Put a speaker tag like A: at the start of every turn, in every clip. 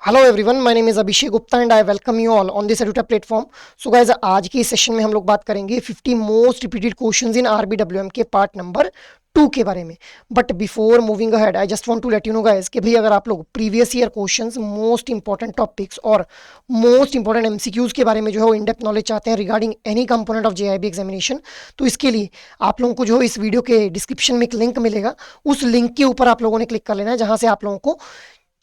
A: Hello everyone, my name is Abhishek Gupta and I welcome you all on this Eduta platform. So guys, आज के इस session में हम लोग बात करेंगे 50 most repeated questions in RBWM के पार्ट नंबर 2 के बारे में। But before moving ahead I just want to let you know guys कि भाई अगर आप लोग previous year questions, most important topics और मोस्ट इंपॉर्टेंट एमसीक्यूज के बारे में जो है वो इन डेप्थ नॉलेज चाहते हैं regarding any component of JIB examination, तो इसके लिए आप लोगों को जो है इस वीडियो के डिस्क्रिप्शन में एक लिंक मिलेगा। उस लिंक के ऊपर आप लोगों ने क्लिक कर लेना है, जहां से आप लोगों को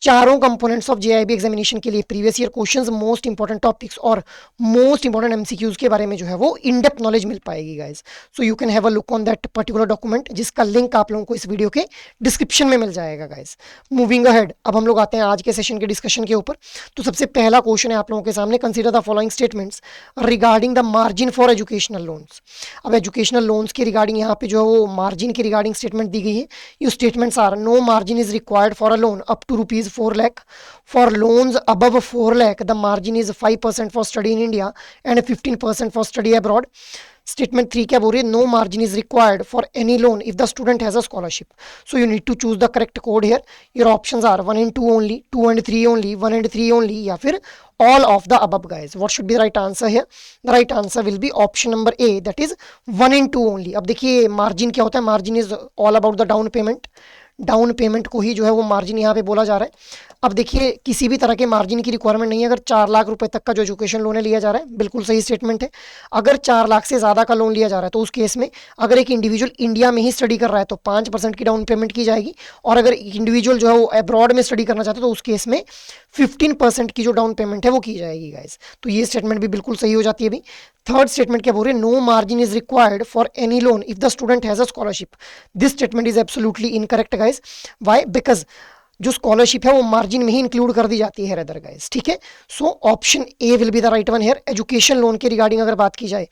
A: चारों कंपोनेंट्स ऑफ जेआईबी एग्जामिनेशन के लिए previous year questions, most important topics और मोस्ट इंपॉर्टेंट एमसीक्यूज के बारे में जो है वो इन डेप्थ नॉलेज मिल पाएगी guys. So you can have a look on that particular document, जिसका लिंक आप लोगों को इस वीडियो के डिस्क्रिप्शन में मिल जाएगा गाइस। मूविंग अहेड, अब हम लोग आते हैं आज के सेशन के डिस्कशन के ऊपर। तो सबसे पहला क्वेश्चन है आप लोगों के सामने, consider the following statements regarding the margin for educational loans. अब एजुकेशनल लोन्स के रिगार्डिंग यहाँ पे जो है वो मार्जिन के रिगार्डिंग स्टेटमेंट दी गई है। ये statements are: no margin is required for a loan up to ₹4 lakh. For loans above 4 lakh, the margin is 5% for study in India and 15% for study abroad. Statement 3 क्या बोल रही है? No margin is required for any loan if the student has a scholarship. So you need to choose the correct code here. Your options are 1 and 2 only, 2 and 3 only, 1 and 3 only, या फिर all of the above guys. What should be the right answer here? The right answer will be option number A, that is 1 and 2 only. अब देखिए margin क्या होता है? Margin is all about the down payment. Down payment को ही जो है वो margin यहाँ पे बोला जा रहा है। अब देखिए किसी भी तरह के मार्जिन की रिक्वायरमेंट नहीं है अगर 4 लाख रुपए तक का जो एजुकेशन लोन है लिया जा रहा है। बिल्कुल सही स्टेटमेंट है। अगर 4 लाख से ज़्यादा का लोन लिया जा रहा है तो उस केस में अगर एक इंडिविजुअल इंडिया में ही स्टडी कर रहा है तो 5% की डाउन पेमेंट की जाएगी, और अगर इंडिविजुअल जो है वो अब्रॉड में स्टडी करना चाहते हैं तो उस केस में 15% की जो डाउन पेमेंट है वो की जाएगी गाइस। तो ये स्टेटमेंट भी बिल्कुल सही हो जाती है अभी। थर्ड स्टेटमेंट क्या बोल रहे हैं? No margin is required for any loan if the student has a scholarship. This statement is absolutely incorrect guys. Why? Because जो स्कॉलरशिप है वो मार्जिन में ही इंक्लूड कर दी जाती है अदर गाइस। ठीक है, सो option A will be the right one here. Education loan के रिगार्डिंग अगर बात की जाए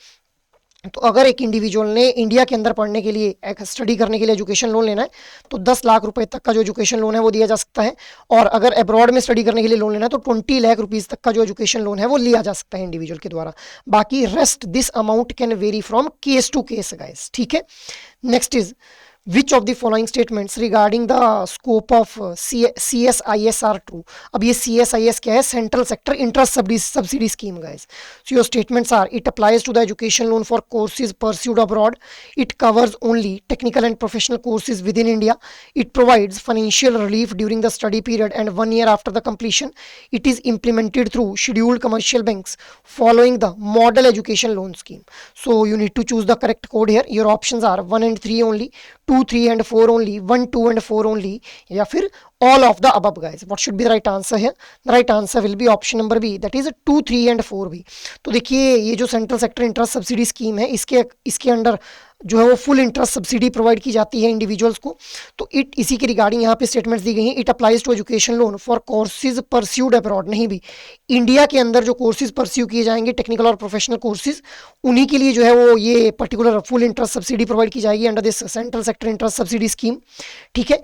A: तो अगर एक इंडिविजुअल ने इंडिया के अंदर पढ़ने के लिए, एक स्टडी करने के लिए एजुकेशन लोन लेना है तो 10 लाख रुपए तक का जो एजुकेशन लोन है वो दिया जा सकता है, और अगर अब्रॉड में स्टडी करने के लिए लोन लेना है तो 20 लाख रुपीज तक का जो एजुकेशन लोन है वो लिया जा सकता है इंडिविजुअल के द्वारा। बाकी rest this amount can vary from case to case guys. ठीक है, next is which of the following statements regarding the scope of CSIS are true. अब ये CSIS क्या है? Central sector interest subsidy scheme guys. So your statements are: it applies to the education loan for courses pursued abroad, it covers only technical and professional courses within India, it provides financial relief during the study period and 1 year after the completion, it is implemented through scheduled commercial banks following the model education loan scheme. So you need to choose the correct code here. Your options are 1 and 3 only, 2, 3 and 4 only, 1, 2 and 4 only, या फिर all of the above guys. What should be the right answer here? The right answer will be option number B, that is 2, 3 and 4 भी। तो देखिए ये जो central sector interest subsidy scheme है इसके under जो है वो फुल इंटरेस्ट सब्सिडी प्रोवाइड की जाती है इंडिविजुअल्स को। तो इसी के रिगार्डिंग यहाँ पे स्टेटमेंट्स दी गई हैं। It applies to education loan for courses pursued abroad, नहीं भी इंडिया के अंदर जो कोर्सेज परस्यू किए जाएंगे टेक्निकल और प्रोफेशनल कोर्सेज, उन्हीं के लिए जो है वो ये particular full interest subsidy provide की जाएगी under this central sector interest subsidy scheme. ठीक है,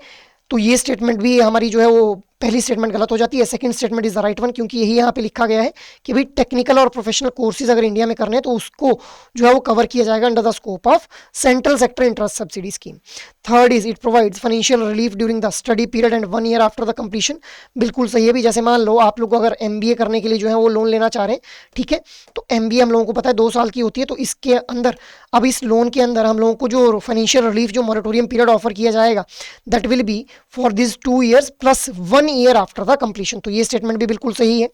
A: तो ये स्टेटमेंट भी हमारी जो है वो पहली स्टेटमेंट गलत हो जाती है। Second statement is the right one, क्योंकि यही यहाँ पे लिखा गया है कि भाई टेक्निकल और प्रोफेशनल कोर्सेज अगर इंडिया में करने हैं तो उसको जो है वो कवर किया जाएगा under the scope of central sector interest subsidy scheme. Third is it provides financial relief during the study period and 1 year after the completion. बिल्कुल सही है भी। जैसे मान लो आप लोग अगर MBA करने के लिए जो है वो लोन लेना चाह रहे हैं, ठीक है, तो MBA हम लोगों को पता है 2 साल की होती है, तो इसके अंदर अब इस लोन के अंदर हम लोगों को जो फाइनेंशियल रिलीफ, जो मॉरेटोरियम पीरियड ऑफर किया जाएगा, that will B for this 2 years plus 1 year after the completion. तो ये स्टेटमेंट भी बिल्कुल सही है।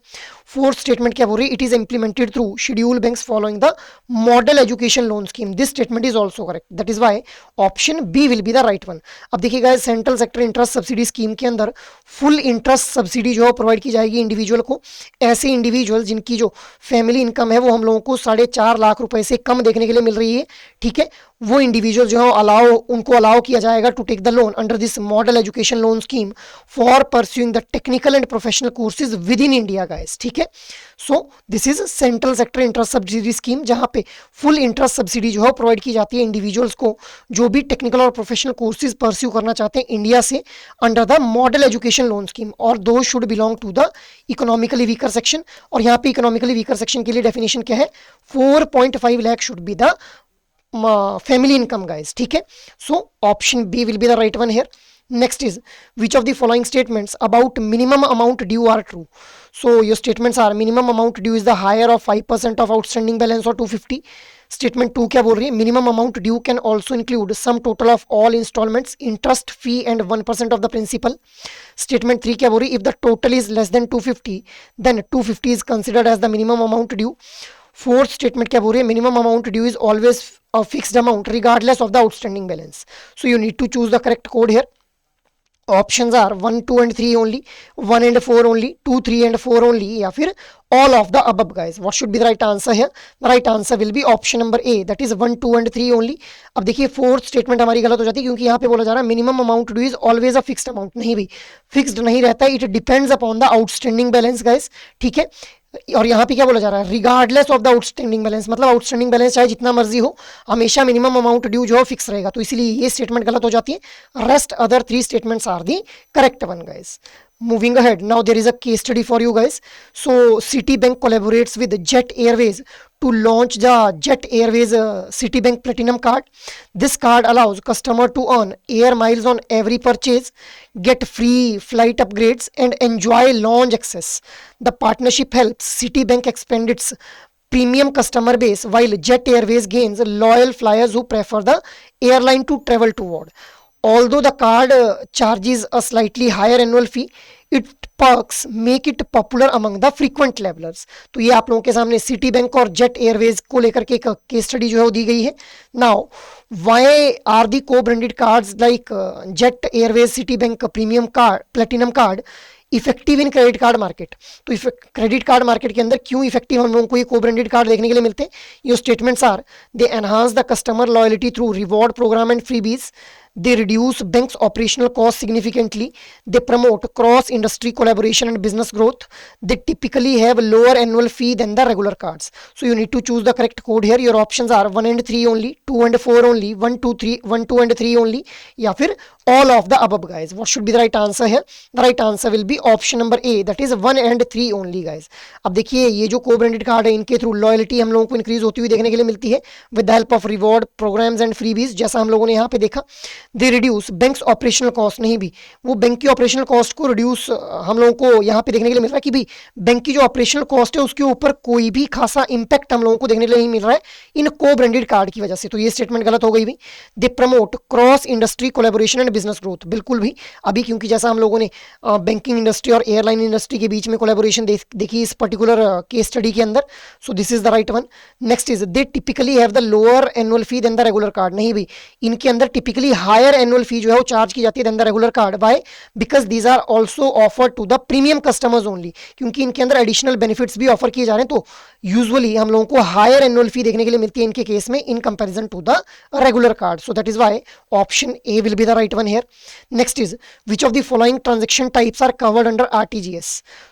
A: फोर्थ स्टेटमेंट क्या बोल रही है? It is implemented through schedule banks following the model education loan scheme. This statement is also correct, that is why option B will be the right one. अब देखिए guys, central sector interest subsidy scheme के अंदर full interest subsidy जो है provide की जाएगी individual को। ऐसे इंडिविजुअल जिनकी जो फैमिली इनकम है वो हम लोगों को 4.5 लाख रुपए से कम देखने के लिए मिल रही है, ठीक है, वो इंडिविजुअल जो है उनको अलाउ किया जाएगा to take the loan under this model education loan scheme for pursuing the technical and professional courses within India guys. ठीक है, so this is central sector interest subsidy scheme, जहां पे full interest subsidy जो है provide की जाती है individuals को जो भी टेक्निकल और प्रोफेशनल कोर्सेज परस्यू करना चाहते हैं इंडिया से under the model education loan scheme, और दो should belong to the economically weaker section. और यहाँ पे इकोनॉमिकली वीकर सेक्शन के लिए डेफिनेशन क्या है? 4.5 lakh should be the family income guys. ठीक है, so option B will be the right one here. Next is which of the following statements about minimum amount due are true. So your statements are minimum amount due is the higher of 5% of outstanding balance or 250. Statement 2 क्या बोल रही है, minimum amount due can also include sum total of all installments, interest, fee and 1% of the principal. Statement 3 क्या बोल रही है, if the total is less than 250 then 250 is considered as the minimum amount due. Fourth statement क्या बोल रही है, minimum amount due is always a fixed amount regardless of the outstanding balance. So you need to choose the correct code here. Options are 1, 2 and 3 only, 1 and 4 only, 2, 3 and 4 only, या फिर all of the above guys. What should be the right answer here? The right answer will be option number A, that is 1, 2 and 3 only. अब देखिए fourth statement हमारी गलत हो जाती है क्योंकि यहाँ पे बोला जा रहा है minimum amount due is always a fixed amount. नहीं भी फिक्स्ड नहीं रहता है, it depends upon the outstanding balance guys. ठीक है, और यहाँ पे क्या बोला जा रहा है, regardless of the outstanding balance, मतलब आउटस्टैंडिंग बैलेंस चाहे जितना मर्जी हो, हमेशा मिनिमम अमाउंट ड्यू जो है फिक्स रहेगा. तो इसीलिए ये स्टेटमेंट गलत हो जाती है. Rest other 3 statements are the correct one guys. Moving ahead, now there is a case study for you guys. So Citibank collaborates with Jet Airways to launch the Jet Airways Citibank Platinum card. This card allows customer to earn air miles on every purchase, get free flight upgrades and enjoy lounge access. The partnership helps Citibank expand its premium customer base while Jet Airways gains loyal flyers who prefer the airline to travel toward. Although the card charges a slightly higher annual fee, its perks make it popular among the frequent travelers. तो ये आप लोगों के सामने city bank और jet Airways को लेकर के एक केस स्टडी जो है वो दी गई है. नाउ व्हाई आर दी को branded cards like jet Airways city bank premium card platinum card effective in credit card market. तो क्रेडिट कार्ड मार्केट के अंदर क्यों इफेक्टिव हम लोगों को ये को ब्रांडेड कार्ड देखने के लिए मिलते हैं. Your statements are they enhance the customer loyalty through reward program and freebies. They reduce bank's operational costs significantly. They promote cross-industry collaboration and business growth. They typically have lower annual fee than the regular cards. So you need to choose the correct code here. Your options are 1 and 3 only, 2 and 4 only, 1, 2, 3, 1, 2 and 3 only, या फिर all of the above guys. What should be the right answer here? The right answer will be option number A, that is 1 and 3 only guys. अब देखिए ये जो co-branded card है इनके through loyalty हम लोगों को इंक्रीज होती हुई देखने के लिए मिलती है with the help of reward programs and freebies, जैसा हम लोगों ने यहाँ पे देखा. They reduce bank's operational cost, नहीं भी वो बैंक की ऑपरेशनल कॉस्ट को रिड्यूस हम लोगों को यहाँ पे देखने के लिए मिल रहा है कि भी बैंक की जो ऑपरेशनल कॉस्ट है उसके ऊपर कोई भी खासा इंपैक्ट हम लोगों को देखने के लिए नहीं मिल रहा है इन को ब्रांडेड कार्ड की वजह से. तो ये स्टेटमेंट गलत हो गई भी. They promote cross industry collaboration and business growth, बिल्कुल भी अभी क्योंकि जैसा हम लोगों ने बैंकिंग इंडस्ट्री और एयरलाइन इंडस्ट्री के बीच में कोलैबोरेशन देखी इस पर्टिकुलर केस स्टडी के अंदर. So this is the right one. Next is they typically have the lower annual fee than the regular card, नहीं भी इनके अंदर टिपिकली हायर एनुअल फी जो है वो चार्ज की जाती है than the regular card. Why? Because these are also offered to the premium customers only, क्योंकि इनके अंदर एडिशनल बेनिफिट्स भी ऑफर किए जा रहे हैं. तो यूजुअली हम लोगों को हायर एनुअल फी देखने के लिए मिलती है इनके केस में in comparison to the regular card. So that is why option A will be the right one here. Next is which of the following transaction types are covered under RTGS?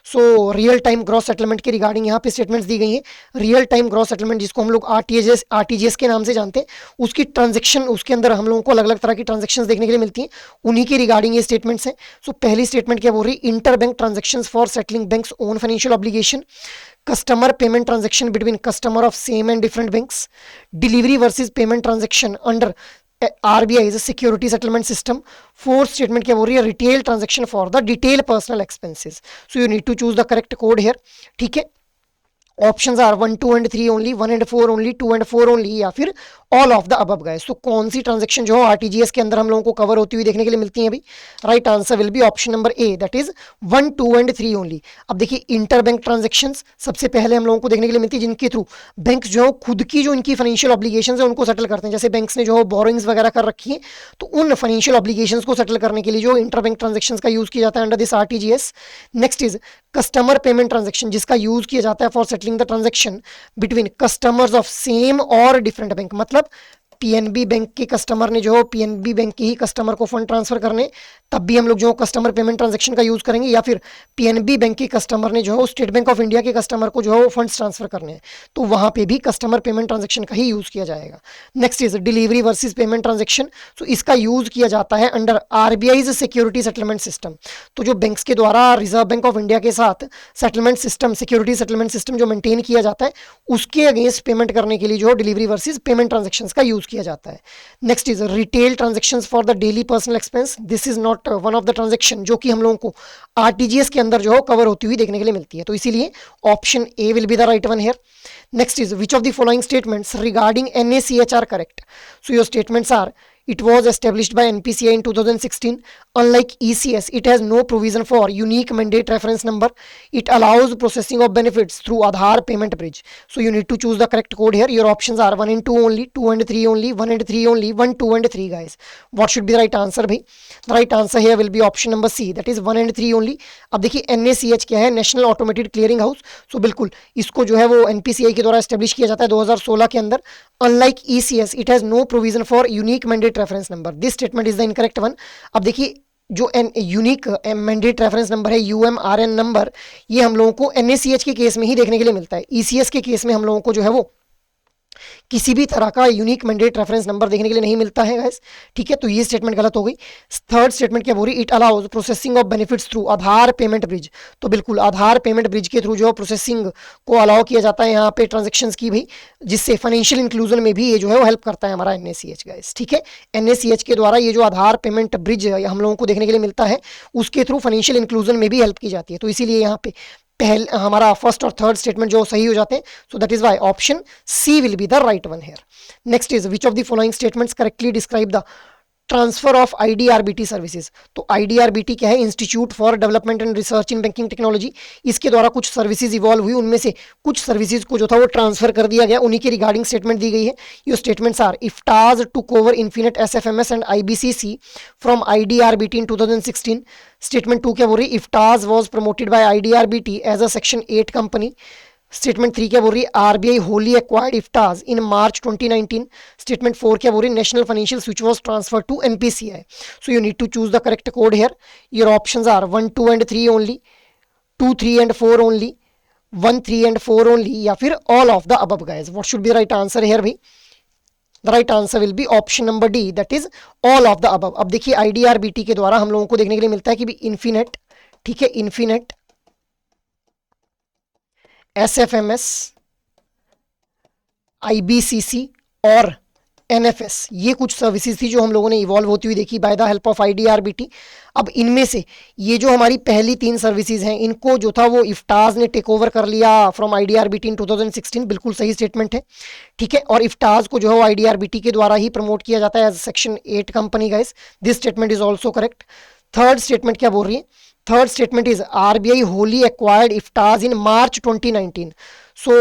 A: So real time gross settlement के regarding यहाँ पे statements दी गई हैं. Real time gross settlement जिसको हम लोग RTGS के नाम से जानते हैं, उसकी ट्रांजेक्शन उसके अंदर हम लोगों को अलग अलग तरह की ट्रांजेक्शन देखने के लिए मिलती हैं, उन्हीं के रिगार्डिंग ये स्टेटमेंट्स हैं. सो पहली स्टेटमेंट क्या बोल रही है, inter bank transaction for settling banks own financial obligation, customer payment transaction between customer of same and different banks, delivery versus payment transaction under RBI's security settlement system. Fourth statement क्या बोल रही है, retail transaction for the detailed personal expenses. So you need to choose the correct code here. ठीक है, options are 1, 2 and 3 only, 1 and 4 only, 2 and 4 only, या फिर all of the above guys. तो कौन सी ट्रांजेक्शन जो है आरटीजीएस के अंदर हम लोगों को कवर होती हुई देखने के लिए मिलती है अभी? Right answer will be option number A, that is 1, 2 and 3 only. अब देखिए इंटर बैंक ट्रांजेक्शंस सबसे पहले हम लोगों को देखने के लिए मिलती है जिनके थ्रू बैंक जो है खुद की जो इनकी फाइनेंशियल ऑब्लिगेशंस है उनको सेटल करते हैं. जैसे बैंक्स ने जो है बोरोइंग्स वगैरह कर रखी है, तो उन फाइनेंशियल ऑब्लिगेशंस को सेटल करने के लिए जो इंटर बैंक ट्रांजेक्शंस का यूज किया जाता है under this RTGS. Next is customer payment transaction, जिसका यूज किया जाता है for settling the transaction between customers of same और डिफरेंट बैंक. मतलब पीएनबी बैंक के कस्टमर ने जो पीएनबी बैंक के ही कस्टमर को फंड ट्रांसफर करने, तब भी हम लोग जो कस्टमर पेमेंट ट्रांजैक्शन का यूज करेंगे, या फिर पीएनबी बैंक के कस्टमर ने जो स्टेट बैंक ऑफ इंडिया के कस्टमर को जो फंड्स ट्रांसफर करने हैं, तो वहां पे भी कस्टमर पेमेंट ट्रांजैक्शन का ही यूज किया जाएगा. Next is delivery versus payment transaction. तो इसका यूज किया जाता है अंडर आरबीआईज सिक्योरिटी सेटलमेंट सिस्टम. तो जो बैंक्स के द्वारा रिजर्व बैंक ऑफ इंडिया के साथ settlement system, security settlement system जो मेंटेन किया जाता है, उसके अगेंस्ट पेमेंट करने के लिए जो डिलीवरी वर्सेस पेमेंट ट्रांजैक्शंस का यूज किया जाता है। Next is retail transactions for the daily personal expense, this is not one of the transaction जो कि हम लोगों को आरटीजीएस के अंदर जो है कवर होती हुई देखने के लिए मिलती है, तो इसीलिए option A will be the right one here. Next is which of the following statements regarding NACH are correct? So your statements are it was established by NPCI in 2016. Unlike ECS, it has no provision for unique mandate reference number. It allows processing of benefits through Aadhaar payment bridge. So you need to choose the correct code here. Your options are 1 and 2 only, 2 and 3 only, 1 and 3 only, 1, 2 and 3 guys. What should be the right answer bhai? The right answer here will be option number C, that is 1 and 3 only. अब देखिए NACH क्या है, national automated clearing house. सो बिल्कुल इसको जो है वो NPCI के द्वारा एस्टेब्लिश किया जाता है 2016 के अंदर। Unlike ECS, it has no provision for unique mandate reference number, this statement is the incorrect one. अब देखिए जो यूनिक मैंडेट रेफरेंस नंबर है UMRN नंबर, ये हम लोगों को NACH के केस में ही देखने के लिए मिलता है। ECS के केस में हम लोगों को जो है वो किसी भी तरह का यूनिक मैंडेट रेफरेंस नंबर देखने के लिए नहीं मिलता है गाइस, ठीक है। तो ये स्टेटमेंट गलत हो गई। थर्ड स्टेटमेंट क्या बोल रही, it allows processing of benefits through Aadhaar payment bridge, तो बिल्कुल आधार पेमेंट ब्रिज के थ्रू जो प्रोसेसिंग को अलाउ किया जाता है यहाँ पे ट्रांजेक्शन्स की भी, जिससे फाइनेंशियल इंक्लूजन में भी ये जो है वो हेल्प करता है हमारा NACH गाइस, ठीक है। NACH के द्वारा ये जो आधार पेमेंट ब्रिज हम लोगों को देखने के लिए मिलता है, उसके थ्रू फाइनेंशियल इंक्लूजन में भी हेल्प की जाती है, तो इसीलिए यहाँ पे पहले हमारा फर्स्ट और थर्ड स्टेटमेंट जो सही हो जाते हैं। So that is why option C will be the right one here. Next is which of the following statements correctly describe the transfer of IDRBT services. तो IDRBT क्या है, institute for development and research in banking technology. इसके द्वारा कुछ services evolve हुई, उनमें से कुछ सर्विसेज को जो था वो ट्रांसफर कर दिया गया, उन्हीं के रिगार्डिंग स्टेटमेंट दी गई है। ये statements are IFTAS took over infinite SFMS and IBCC from IDRBT in 2016। Statement 2 क्या बोल रही, IFTAS was promoted by IDRBT as a section 8 company. Statement 3 क्या बोल रही है, RBI wholly acquired इफ्टाज in March 2019। Statement 4 क्या बोल रही है, national financial switch was transfer to NPCI। So you need to choose the correct code here. Your options are 1, 2 and 3 only, 2, 3 and 4 only, 1, 3 and 4 only, या फिर all of the above guys. What should be right answer here भाई? The right answer will be option number D, that is all of the above. अब देखिए IDRBT के द्वारा हम लोगों को देखने के लिए मिलता है कि भी इन्फिनेट, ठीक है, इन्फिनेट SFMS, IBCC और NFS, ये कुछ सर्विसेज थी जो हम लोगों ने इवॉल्व होती हुई देखी by the help of IDRBT। अब इनमें से ये जो हमारी पहली 3 सर्विसेज हैं, इनको जो था वो इफ्टाज ने टेक ओवर कर लिया फ्रॉम IDRBT इन 2016, बिल्कुल सही स्टेटमेंट है, ठीक है। और इफ्टाज को जो है वो IDRBT के द्वारा ही प्रमोट किया जाता है as section 8 company guys, this statement is also correct. Third statement क्या बोल रही है, third statement is RBI wholly acquired इफ्टाज in March 2019। So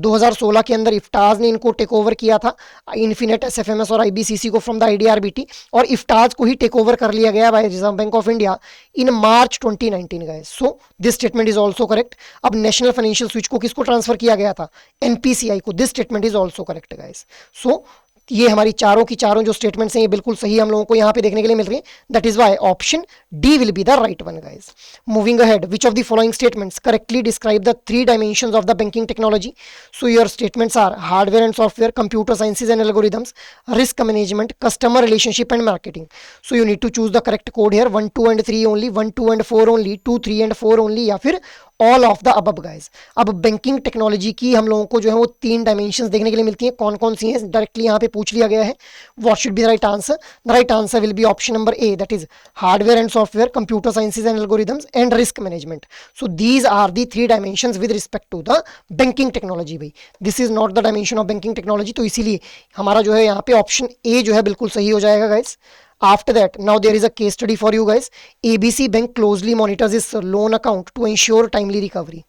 A: 2016 के अंदर इफ्टाज ने इनको टेक ओवर किया था, इन्फिनेट SFMS और IBCC को फ्रॉम द IDRBT, और इफ्टाज को ही टेक ओवर कर लिया गया by Reserve Bank of India in March 2019 guys. So this statement is also correct. अब नेशनल फाइनेंशियल स्विच को किसको ट्रांसफर किया गया था, NPCI को, this statement is also correct guys. So ये हमारी चारों की चारों जो स्टेटमेंट्स हैं ये बिल्कुल सही हम लोगों को यहाँ पे देखने के लिए मिल रही है, that is why option D will be the right one guys. Moving ahead, which of the following statements correctly describe the 3 dimensions of the banking technology. So your statements are hardware and software, computer sciences and algorithms, risk management, customer relationship and marketing. So you need to choose the correct code here, 1, 2 and 3 only, 1, 2 and 4 only, 2, 3 and 4 only, या फिर all of the above guys. अब banking technology की हम लोगों को जो है वो 3 डायमेंशंस देखने के लिए मिलती हैं, कौन कौन सी हैं डायरेक्टली यहाँ पे पूछ लिया गया है। What should be the right answer? The right answer will be option number A, that is hardware and software, computer sciences and algorithms and risk management. So these are the 3 dimensions with respect to the banking technology भाई, this is not the dimension of banking technology, तो इसीलिए हमारा जो है यहाँ पे option A जो है बिल्कुल सही हो जाएगा guys. After that, now there is a case study for you guys. ABC Bank closely monitors its loan account to ensure timely recovery.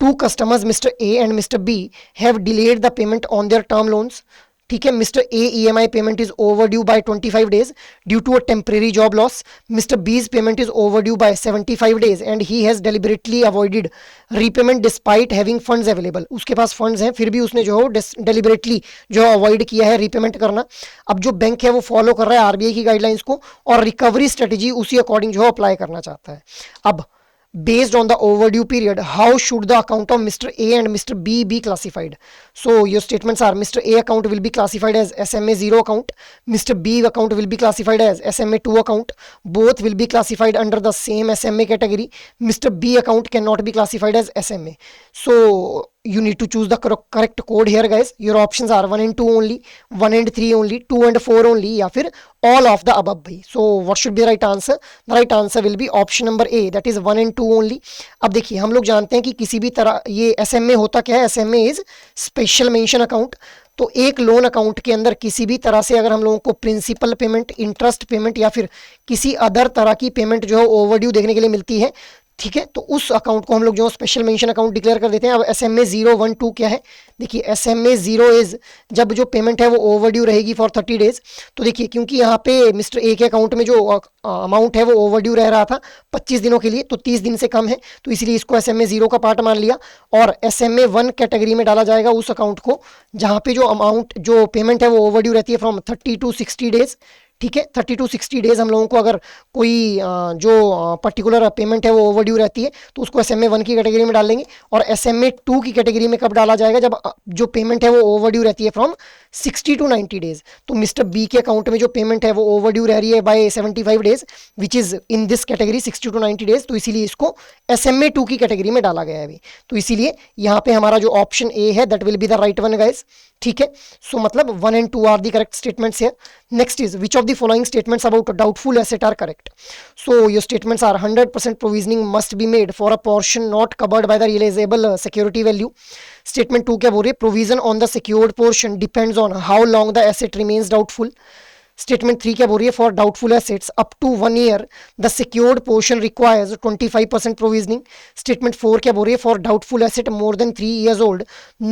A: 2 customers, Mr. A and Mr. B, have delayed the payment on their term loans. ठीक है, mister A EMI payment is overdue by 25 days due to a temporary job loss. Mister B's payment is overdue by 75 days and he has deliberately avoided repayment despite having funds available. उसके पास funds हैं फिर भी उसने जो है deliberately जो avoid किया है रीपेमेंट करना। अब जो बैंक है वो फॉलो कर रहा है RBI की गाइडलाइंस को और रिकवरी स्ट्रेटेजी उसी अकॉर्डिंग जो है अप्लाई करना चाहता है। अब based on the overdue period, how should the account of Mr. A and Mr. B be classified? So your statements are, Mr. A account will be classified as SMA 0 account, Mr. B account will be classified as SMA 2 account, both will be classified under the same SMA category, Mr. B account cannot be classified as SMA. So you need to choose the correct code here guys. Your options are 1 and 2 only, 1 and 3 only, 2 and 4 only, या फिर all of the above भाई. So what should be the right answer? The right answer will be option number A, that is 1 and 2 only. अब देखिए हम लोग जानते हैं कि किसी भी तरह ये SMA होता क्या है, SMA is special mention account. तो एक लोन अकाउंट के अंदर किसी भी तरह से अगर हम लोगों को प्रिंसिपल पेमेंट, इंटरेस्ट पेमेंट या फिर किसी अदर तरह की पेमेंट जो है ओवरड्यू देखने के लिए मिलती है, ठीक है, तो उस अकाउंट को हम लोग जो स्पेशल मेंशन अकाउंट डिक्लेयर कर देते हैं. अब SMA 0, 1, 2 क्या है? देखिए SMA 0 इज जब जो पेमेंट है वो ओवरड्यू रहेगी फॉर 30 डेज. तो देखिए क्योंकि यहाँ पे मिस्टर ए के अकाउंट में जो अमाउंट है वो ओवरड्यू रह रहा था 25 दिनों के लिए, तो 30 दिन से कम है, तो इसलिए इसको SMA 0 का पार्ट मान लिया और SMA 1 कैटेगरी में डाला जाएगा उस अकाउंट को जहाँ पे जो अमाउंट, जो पेमेंट है वो ओवरड्यू रहती है फ्रॉम 30 to 60 डेज. ठीक है, 30 to 60 डेज हम लोगों को अगर कोई जो पर्टिकुलर पेमेंट है वो ओवरड्यू रहती है तो उसको SMA 1 की कैटेगरी में डाल देंगे. और SMA 2 की कैटेगरी में कब डाला जाएगा? जब जो पेमेंट है वो ओवरड्यू रहती है फ्रॉम 60 to 90 डेज. तो मिस्टर बी के अकाउंट में जो पेमेंट है वो ओवरड्यू रह रही है by 75 days which is in this category 60 to 90 days. तो इसीलिए इसको SMA 2 की कैटेगरी में डाला गया है अभी. तो इसीलिए यहाँ पे हमारा जो ऑप्शन ए है that will be the right one guys. ठीक है, सो मतलब 1 and 2 are the correct statements here. Next is which of the following statements about a doubtful asset are correct? So your statements are 100% provisioning must be made for a portion not covered by the realizable security value. Statement 2 क्या बोल रही है? Provision on the secured portion depends on how long the asset remains doubtful. Statement 3 क्या बोल रही है? For doubtful assets up to 1 year the secured portion requires 25% provisioning. Statement 4 क्या बोल रही है? For doubtful asset more than 3 years old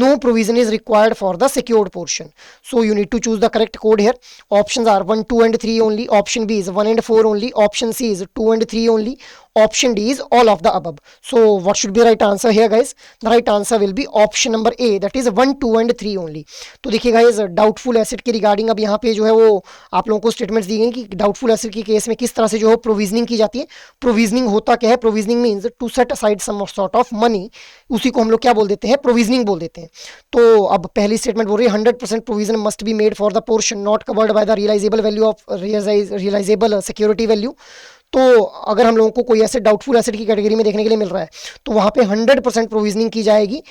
A: no provision is required for the secured portion. So you need to choose the correct code here. Options are 1, 2 and 3 only. Option B is 1 and 4 only. Option C is 2 and 3 only. Option D is all of the above. So what should be the right answer here guys? The right answer will be option number A, that is 1, 2 and 3 only. तो देखिए guys, doubtful asset के regarding अब यहाँ पे जो है वो आप लोगों को स्टेटमेंट्स दी गई कि डाउटफुल एसेट के केस में किस तरह से जो है प्रोविजनिंग की जाती है. प्रोविजनिंग होता क्या है? Provisioning means to set aside some sort of money. उसी को हम लोग क्या बोल देते हैं? प्रोविजनिंग बोल देते हैं. तो अब पहली स्टेटमेंट बोल रही है 100% provision must be made for the portion not covered by the realisable value of realisable security value. तो अगर हम लोगों को कोई एसेट डाउटफुल एसेट की कैटेगरी में देखने के लिए मिल रहा है तो वहाँ पे 100% प्रोविजनिंग की जाएगी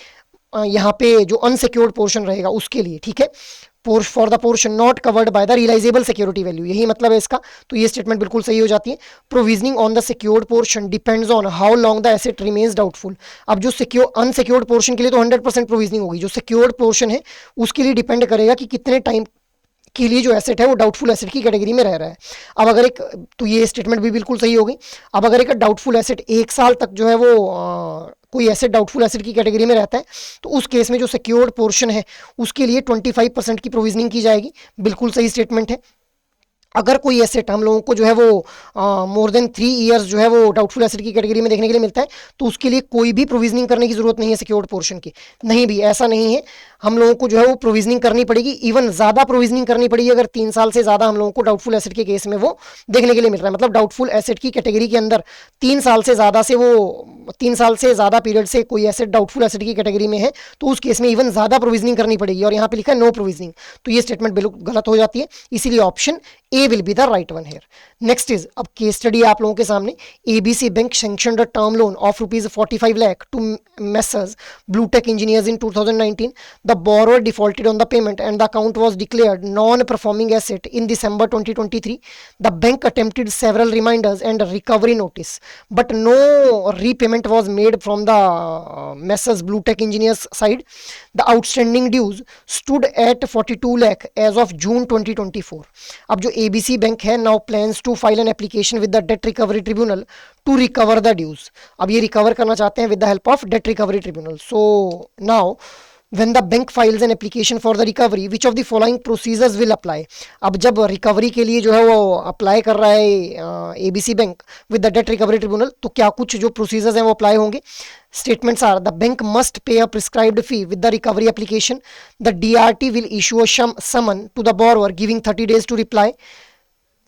A: यहाँ पे जो अनसिक्योर्ड पोर्शन रहेगा उसके लिए. ठीक है, for the portion not covered by the realisable security value, यही मतलब है इसका. तो ये स्टेटमेंट बिल्कुल सही हो जाती है. Provisioning on the secured portion depends on how long the asset remains doubtful. अब जो अनसिक्योर्ड पोर्शन के लिए तो 100% प्रोविजनिंग होगी, जो सिक्योर्ड पोर्शन है उसके लिए डिपेंड करेगा कि कितने टाइम के लिए जो एसेट है वो डाउटफुल एसेट की कैटेगरी में रह रहा है. अब अगर एक, तो ये स्टेटमेंट भी बिल्कुल सही हो गई. अब अगर एक डाउटफुल एसेट 1 साल तक जो है वो कोई एसेट डाउटफुल एसेट की कैटेगरी में रहता है तो उस केस में जो सिक्योर्ड पोर्शन है उसके लिए 25% की प्रोविजनिंग की जाएगी. बिल्कुल सही स्टेटमेंट है. अगर कोई एसेट हम लोगों को जो है वो मोर देन 3 ईयर्स जो है वो डाउटफुल एसेट की कैटेगरी में देखने के लिए मिलता है तो उसके लिए कोई भी प्रोविजनिंग करने की जरूरत नहीं है सिक्योर्ड पोर्शन की. नहीं भी, ऐसा नहीं है, हम लोगों को जो है वो प्रोविजनिंग करनी पड़ेगी. इवन ज़्यादा प्रोविजनिंग करनी पड़ेगी अगर 3 साल से ज़्यादा हम लोगों को डाउटफुल एसेट के केस में वो देखने के लिए मिल रहा है. मतलब डाउटफुल एसेट की कैटेगरी के अंदर 3 साल से ज़्यादा पीरियड से कोई एसेट डाउटफुल एसेट की कैटेगरी में है तो उस केस में इवन ज़्यादा प्रोविजनिंग करनी पड़ेगी. और यहाँ पे लिखा है नो प्रोविजनिंग, तो ये स्टेटमेंट बिल्कुल गलत हो जाती है. इसीलिए option A will be the right one here. Next is, अब केस स्टडी आप लोगों के सामने. ABC bank sanctioned a term loan of ₹45 lakh to Messrs Bluetech engineers in 2019. The borrower defaulted on the payment and the account was declared non performing asset in December 2023. The bank attempted several reminders and recovery notice but no repayment was made from the Messrs Bluetech engineers side. The outstanding dues stood at 42 lakh as of June 2024. अब जो ABC bank है now plans to file an application with the debt recovery tribunal to recover the dues. अब ये recover करना चाहते हैं with the help of debt recovery tribunal. So now when the bank files an application for the recovery which of the following procedures will apply. अब जब recovery के लिए जो है वो अप्लाई कर रहा है ABC bank with the debt recovery tribunal तो क्या कुछ जो प्रोसीजर्स हैं वो अप्लाई होंगे. Statements are the bank must pay a prescribed fee with the recovery application. The DRT will issue a summon to the borrower giving 30 days to reply.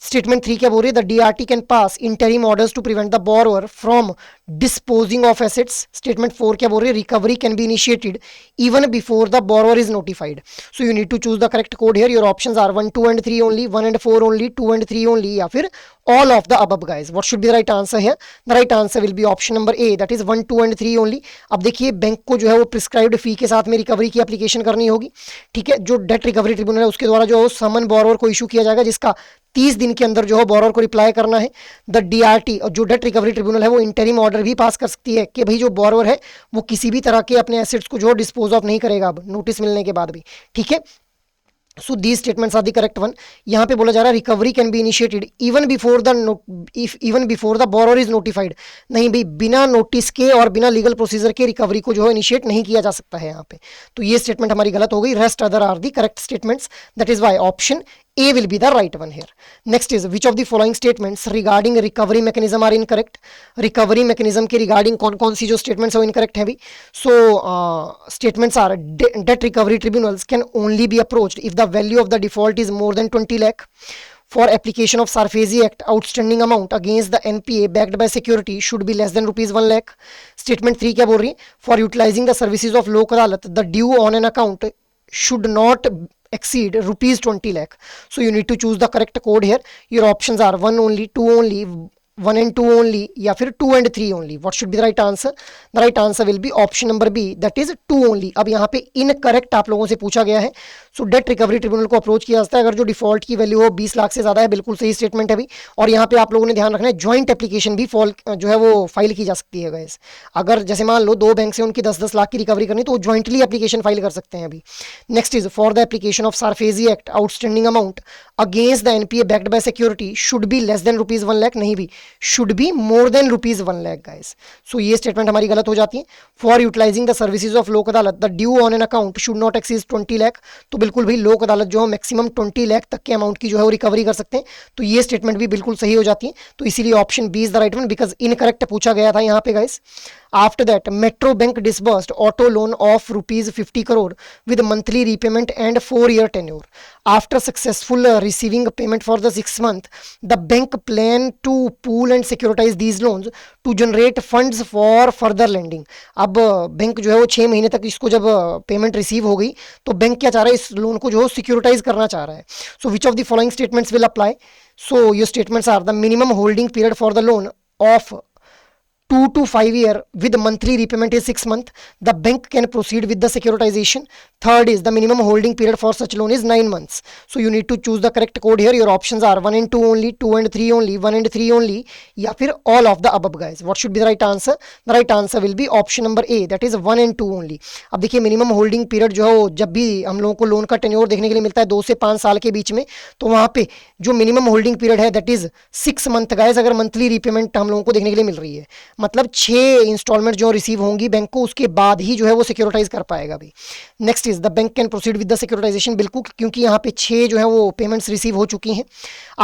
A: Statement 3 क्या बोल रही है, the DRT can pass interim orders to prevent the borrower from disposing of assets. Statement 4 क्या बोल रही है, recovery can be initiated even before the borrower is notified. So you need to choose the correct code here. Your options are 1, 2 and 3 only, 1 and 4 only, 2 and 3 only, या फिर all of the above guys. What should be the right answer here? The right answer will be option number A, that is 1, 2 and 3 only. अब देखिए bank को जो है वो prescribed फी के साथ में रिकवरी की एप्लीकेशन करनी होगी, ठीक है. जो डेट रिकवरी ट्रिब्यूनल है उसके द्वारा जो है समन बोरोवर को इशू किया जाएगा, जिसका 30 दिन के अंदर जो है बोरोवर को रिप्लाई करना है. द डीआरटी और जो डेट रिकवरी ट्रिब्यूनल है वो इंटरिम ऑर्डर भी पास कर सकती है कि भाई जो बोरोवर है वो किसी भी तरह के अपने एसेट्स को जो डिस्पोज ऑफ नहीं करेगा अब नोटिस मिलने के बाद भी, ठीक है. So these statements are the correct one. यहाँ पे बोला जा रहा है recovery can be initiated even before the borrower is notified. नहीं भाई, बिना नोटिस के और बिना लीगल प्रोसीजर के रिकवरी को जो है इनिशिएट नहीं किया जा सकता है यहाँ पे. तो ये स्टेटमेंट हमारी गलत हो गई. Rest other are the correct statements. That is why option A will be the right one here. Next is, which of the following statements regarding recovery mechanism are incorrect? Recovery mechanism के regarding कौन सी जो statements है वो incorrect है भी. So statements are debt recovery tribunals can only be approached if the value of the default is more than 20 lakh. For application of SARFAESI Act, outstanding amount against the NPA backed by security should be less than rupees 1 lakh. Statement 3 क्या बोल रही है? For utilizing the services of लोक अदालत, the due on an account should not exceed rupees 20 lakh. So you need to choose the correct code here. Your options are 1 only, 2 only, 1 and 2 only, या फिर 2 and 3 only. What should be the right answer? The right answer will be option number B, that is 2 only. अब यहाँ पे incorrect आप लोगों से पूछा गया है. सो डेट रिकवरी ट्रिब्यूनल को अप्रोच किया जाता है अगर जो डिफॉल्ट की वैल्यू हो 20 लाख से ज़्यादा है. बिल्कुल सही स्टेटमेंट है भी. और यहाँ पे आप लोगों ने ध्यान रखना है, ज्वाइंट एप्लीकेशन भी जो है वो फाइल की जा सकती है गाइस. अगर जैसे मान लो 2 बैंक से उनकी 10-10 लाख की रिकवरी करनी तो वो ज्वाइंटली एप्लीकेशन फाइल कर सकते हैं अभी. Next is, for the application of SARFAESI act, outstanding amount against the NPA backed by security should be less than rupees 1 lakh. नहीं भी, should be more than rupees 1 lakh guys. So ये statement हमारी गलत हो जाती है. For utilizing the services of Lok Adalat, the due on an account should not exceed 20 lakh. तो बिल्कुल भाई लोक अदालत जो है मैक्सिमम 20 लाख तक के अमाउंट की जो है वो रिकवरी कर सकते हैं. तो ये स्टेटमेंट भी बिल्कुल सही हो जाती है. तो इसीलिए option B is the right one, because incorrect पूछा गया था यहाँ पे guys. After that, Metro Bank disbursed auto loan of rupees 50 crore with monthly repayment and 4-year tenure. After successful receiving payment for the 6 month, the bank plan to pool and securitize these loans to generate funds for further lending. अब bank जो है वो 6 महीने तक इसको जब payment receive हो गई तो बैंक क्या चाह रहा है, इस लोन को जो है सिक्योरिटाइज करना चाह रहा है. So which of the following statements will apply? So your statements are, the minimum holding period for the loan of 2 to 5 year with monthly repayment is 6 months, the bank can proceed with the securitization. Third is, the minimum holding period for such loan is 9 months. So you need to choose the correct code here. Your options are 1 and 2 only, 2 and 3 only, 1 and 3 only, या फिर all of the above guys. What should be the right answer? The right answer will be option number A, that is 1 and 2 only. अब देखिए minimum holding period जो है जब भी हम लोगों को लोन का टेन्योर देखने के लिए मिलता है 2 से 5 साल के बीच में, तो वहाँ पे जो मिनिमम होल्डिंग पीरियड है दैट इज 6 मंथ गाइस. अगर मंथली रीपेमेंट हम लोगों को देखने के लिए मिल रही है, मतलब 6 इंस्टॉलमेंट जो रिसीव होंगी बैंक को, उसके बाद ही जो है वो सिक्योरिटाइज कर पाएगा भी. Next is, the bank can proceed with the securitisation. बिल्कुल, क्योंकि यहाँ पे 6 जो है वो पेमेंट्स रिसीव हो चुकी हैं.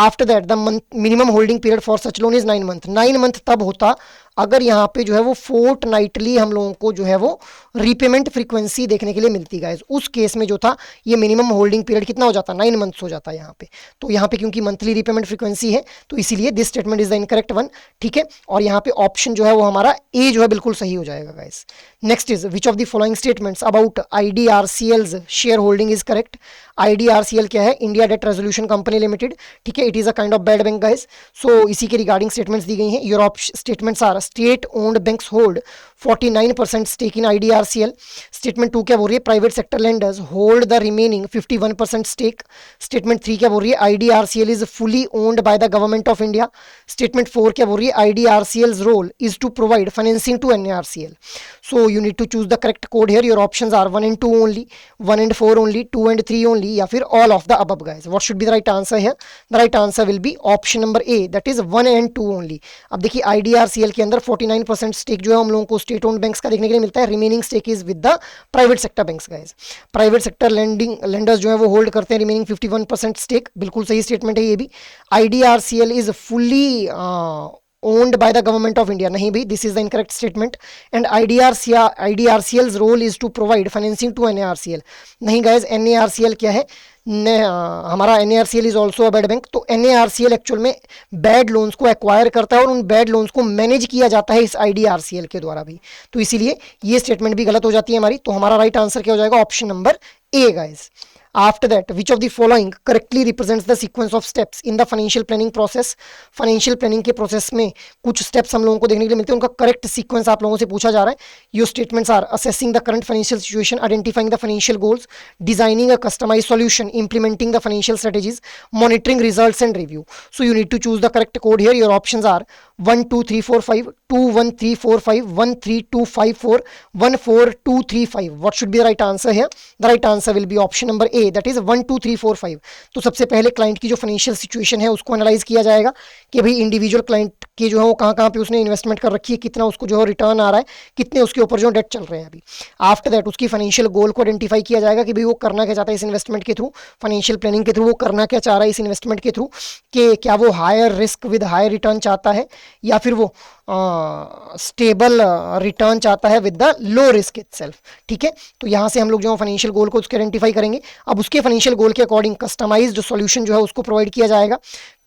A: After that the minimum holding period for such loan is 9 month. 9 month तब होता अगर यहाँ पे जो है वो फोर्टनाइटली हम लोगों को जो है वो रीपेमेंट फ्रीक्वेंसी देखने के लिए मिलती गाइस. उस केस में जो था ये मिनिमम होल्डिंग पीरियड कितना हो जाता, 9 मंथ्स हो जाता है यहाँ पे. तो यहाँ पे क्योंकि मंथली रीपेमेंट फ्रीक्वेंसी है तो इसीलिए this statement is the incorrect one. ठीक है, और यहाँ पे ऑप्शन जो है वो हमारा ए जो है बिल्कुल सही हो जाएगा guys. Next is, which of the following statements about IDRCL's share holding is correct? IDRCL क्या है? India Debt Resolution Company Limited. ठीक है, it is a kind of bad bank guys. So इसी के रिगार्डिंग स्टेटमेंट्स दी गई हैं. Your statements are, state owned banks hold 49% stake in IDRCL. Statement 2 क्या बोल रही है? Private sector lenders hold the remaining 51% stake. Statement 3 क्या बोल रही है? IDRCL is fully owned by the government of India. Statement 4 क्या बोल रही है? IDRCL's role is to provide financing to NARCL. So you need to choose the correct code here. Your options are 1 and 2 only, 1 and 4 only, 2 and 3 only, या फिर all of the above guys. What should be the right answer here? The right answer will be option number A, that is 1 and 2 only. अब देखिए IDRCL के अंदर 49% stake जो है हम लोगों को स्टेट ओन्ड बैंक्स का देखने के लिए मिलता है. Remaining stake is with the private sector banks guys. Private sector lenders जो है वो होल्ड करते हैं रिमेनिंग 51% स्टेक. बिल्कुल सही स्टेटमेंट है ये भी. IDRCL is fully owned by the government of India. नहीं भाई, this is the incorrect statement. And IDRCL's role is to provide financing to NARCL. नहीं guys, NARCL क्या है? हमारा NARCL is also a bad bank. तो NARCL actual में bad loans को acquire करता है और उन बैड लोन्स को मैनेज किया जाता है इस IDRCL के द्वारा भी. तो इसीलिए ये स्टेटमेंट भी गलत हो जाती है हमारी. तो हमारा राइट आंसर क्या हो जाएगा? Option number A guys. After that, which of the following correctly represents the sequence of steps in the financial planning process? Financial planning के प्रोसेस में कुछ स्टेप्स हम लोगों को देखने के लिए मिलते हैं, उनका करेक्ट सीक्वेंस आप लोगों से पूछा जा रहा है. Your statements are assessing the current financial situation, identifying the financial goals, designing a customise solution, implementing the financial strategies, monitoring results and review. So you need to choose the correct code here. Your options are 1 2 3 4 5, 2 1 3 4 5, 1 3 2 5 4, 1 4 2 3 5. What should be the right answer here? The right answer will be option number A, that is 1 2 3 4 5. तो सबसे पहले client की जो financial situation है उसको analyse किया जाएगा कि भाई इंडिविजुअल क्लाइंट के जो है वो कहाँ पे उसने इन्वेस्टमेंट कर रखी है, कितना उसको जो है रिटर्न आ रहा है, कितने उसके ऊपर जो डेट चल रहे हैं अभी. आफ्टर दैट उसकी फाइनेंशियल गोल को आइडेंटिफाई किया जाएगा कि भाई वो करना क्या चाहता है इस इन्वेस्टमेंट के थ्रू, फाइनेंशियल प्लानिंग के थ्रू वो करना क्या चाह रहा है इस इन्वेस्टमेंट के थ्रू, कि क्या वो higher risk with higher return चाहता है या फिर वो स्टेबल रिटर्न चाहता है with the low risk itself. ठीक है, तो यहाँ से हम लोग जो फाइनेंशियल गोल को उसके आइडेंटिफाई करेंगे. अब उसके फाइनेंशियल गोल के अकॉर्डिंग कस्टमाइज्ड सॉल्यूशन जो है उसको प्रोवाइड किया जाएगा.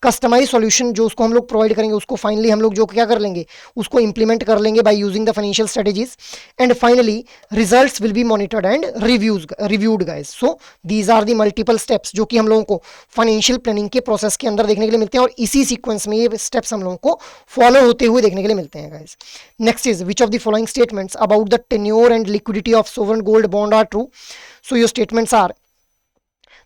A: कस्टमाइज सॉल्यूशन जो उसको हम लोग प्रोवाइड करेंगे उसको फाइनली हम लोग जो क्या कर लेंगे उसको इंप्लीमेंट कर लेंगे by using the financial strategies. And finally results will be monitored and reviewed guys. So these are the multiple steps जो कि हम लोगों को फाइनेंशियल प्लानिंग के प्रोसेस के अंदर देखने के लिए मिलते हैं और इसी सीक्वेंस में ये स्टेप्स हम लोगों को फॉलो होते हुए देखने के लिए मिलते हैं guys. Next is which of the following statements about the tenure and liquidity of sovereign gold bond are true. So your statements are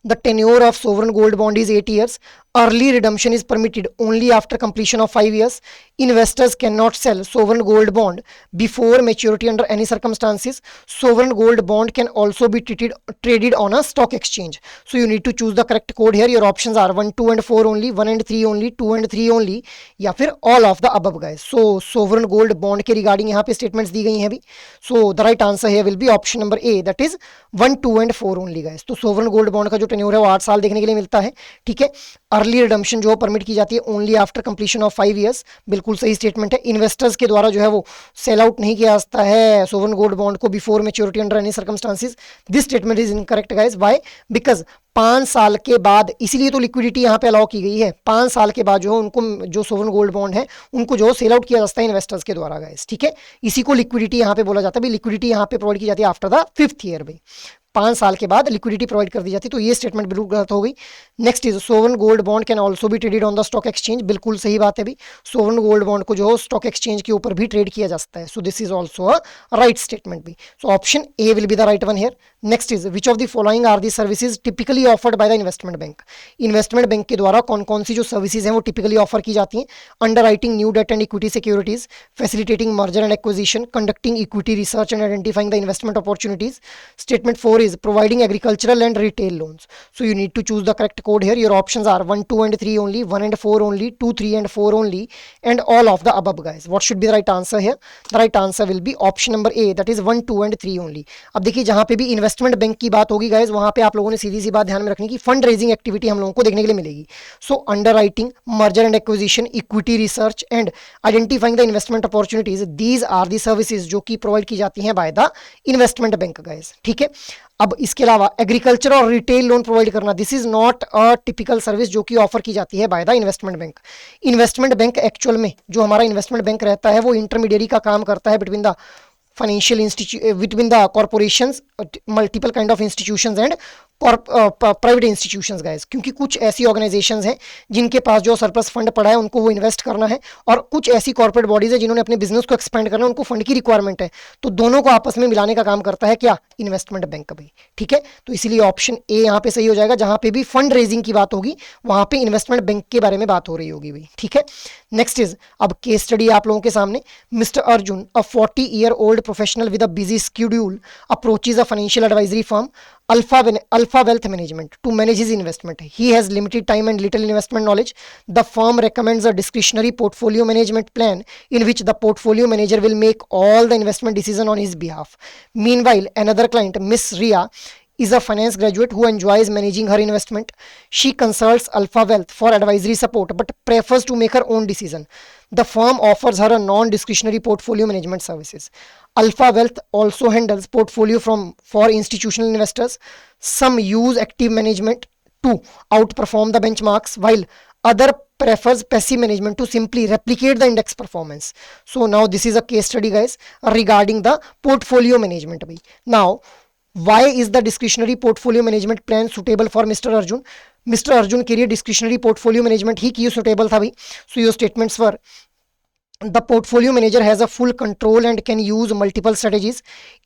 A: the tenure of sovereign gold bond is 8 years. Early redemption is permitted only after completion of 5 years. Investors cannot sell sovereign gold bond before maturity under any circumstances. Sovereign gold bond can also be traded on a stock exchange. So you need to choose the correct code here. Your options are 1 2 and 4 only, 1 and 3 only, 2 and 3 only, या फिर all of the above guys. So sovereign gold bond के regarding यहाँ पे statements दी गई हैं अभी. So the right answer here will be option number A, that is 1 2 and 4 only guys. तो sovereign gold bond का जो टेन्योर है वो 8 साल देखने के लिए मिलता है. ठीक है, अर्ली रिडम्पशन जो परमिट की जाती है only after completion of 5 years. बिल्कुल सही स्टेटमेंट है. इन्वेस्टर्स के द्वारा जो है वो सेल आउट नहीं किया जाता है सोवरेन गोल्ड बॉन्ड को before maturity under any circumstances. This statement is incorrect guys. Why? Because 5 साल के बाद, इसीलिए तो लिक्विडिटी यहाँ पे अलाउ की गई है. 5 साल के बाद जो है उनको जो सोवरेन गोल्ड बॉन्ड है उनको जो सेल आउट किया जाता है इन्वेस्टर्स के द्वारा गाइस. ठीक है, इसी को लिक्विडिटी यहाँ पे बोला जाता है. भाई लिक्विडिटी यहाँ पे प्रोवाइड की जाती है आफ्टर द 5th ईयर. भाई 5 साल के बाद लिक्विडिटी प्रोवाइड कर दी जाती है. तो ये स्टेटमेंट बिल्कुल गलत हो गई. Next is sovereign gold bond can also be traded on the stock exchange. बिल्कुल सही बात है भी. सोवरेन गोल्ड बॉन्ड को जो स्टॉक एक्सचेंज के ऊपर भी ट्रेड किया जा सकता है. So this is also a right statement भी. So option A will be the right one here. Next is which of the following are the services typically offered by the investment bank. Investment bank के द्वारा कौन कौन सी जो services हैं वो typically offer की जाती हैं. Underwriting new debt and equity securities, facilitating merger and acquisition, conducting equity research and identifying the investment opportunities. Statement 4 is providing agricultural and retail loans. So you need to choose the correct code here. Your options are 1 2 and 3 only, 1 and 4 only, 2 3 and 4 only, and all of the above guys. What should be the right answer here? The right answer will be option number A, that is 1 2 and 3 only. अब देखिए जहां पे भी investment bank की बात होगी guys वहां पे आप लोगों ने सीधी सी बात ध्यान में रखनी कि फंड रेजिंग एक्टिविटी हम लोगों को देखने के लिए मिलेगी. So underwriting, merger and acquisition, equity research and identifying the investment opportunities, these are the services जो कि प्रोवाइड की जाती हैं by the investment bank guys. ठीक है, अब इसके अलावा एग्रीकल्चर और रिटेल लोन प्रोवाइड करना, this is not a typical service जो कि ऑफर की जाती है by the investment bank. Investment bank actual में जो हमारा इन्वेस्टमेंट बैंक रहता है वो इंटरमीडियरी का काम करता है between the financial institute, between the corporations, multiple kind of institutions and private institutions guys. क्योंकि कुछ ऐसी ऑर्गेनाइजेशंस हैं जिनके पास जो सरप्लस फंड पड़ा है उनको वो इन्वेस्ट करना है और कुछ ऐसी कॉर्पोरेट बॉडीज है जिन्होंने अपने बिजनेस को एक्सपेंड करना है, उनको फंड की रिक्वायरमेंट है. तो दोनों को आपस में मिलाने का काम करता है क्या? इन्वेस्टमेंट बैंक भाई. ठीक है, तो इसीलिए ऑप्शन ए यहाँ पे सही हो जाएगा. जहां पे भी फंड रेजिंग की बात होगी वहां पे इन्वेस्टमेंट बैंक के बारे में बात हो रही होगी भाई. ठीक है, नेक्स्ट इज अब केस स्टडी आप लोगों के सामने. Mister Arjun, a 40-year-old professional with a busy schedule, approaches a financial advisory firm Alpha Wealth Management to manage his investment. He has limited time and little investment knowledge. The firm recommends a discretionary portfolio management plan in which the portfolio manager will make all the investment decision on his behalf. Meanwhile, another client, Miss Ria, is a finance graduate who enjoys managing her investment. She consults Alpha Wealth for advisory support but prefers to make her own decision. The firm offers her a non-discretionary portfolio management services. Alpha Wealth also handles portfolio for institutional investors. Some use active management to outperform the benchmarks, while other prefers passive management to simply replicate the index performance. So now this is a case study, guys, regarding the portfolio management. Now, why is the discretionary portfolio management plan suitable for Mr. Arjun? Mr. Arjun के लिए discretionary portfolio management ही क्यों suitable था भाई? So your statements were: the portfolio manager has a full control and can use multiple strategies.